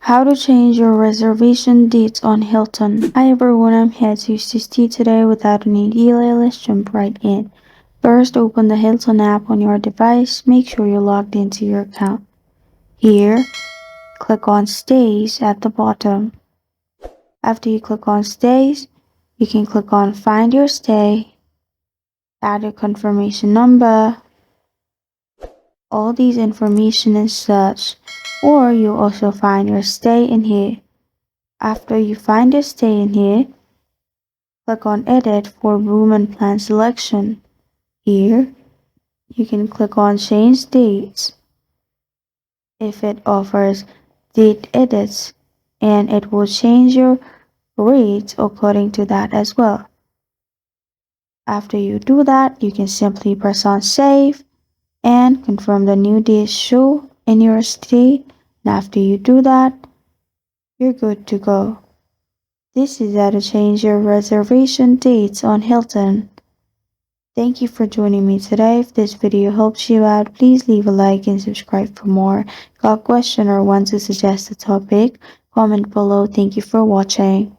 How to change your reservation dates on Hilton. Hi everyone, I'm here to assist you today. Without any delay, let's jump right in. First, open the Hilton app on your device. Make sure you're logged into your account. Here, click on Stays at the bottom. After you click on Stays, you can click on Find Your Stay, add your confirmation number, all these information and such, or you'll also find your stay in here. After you find your stay in here, click on Edit for room and plan selection. Here, you can click on Change Dates if it offers date edits, and it will change your rates according to that as well. After you do that, you can simply press on Save and confirm the new dates show in your stay. And after you do that, you're good to go. This is how to change your reservation dates on Hilton. Thank you for joining me today. If this video helps you out, please leave a like and subscribe for more. Got a question or want to suggest a topic? Comment below. Thank you for watching.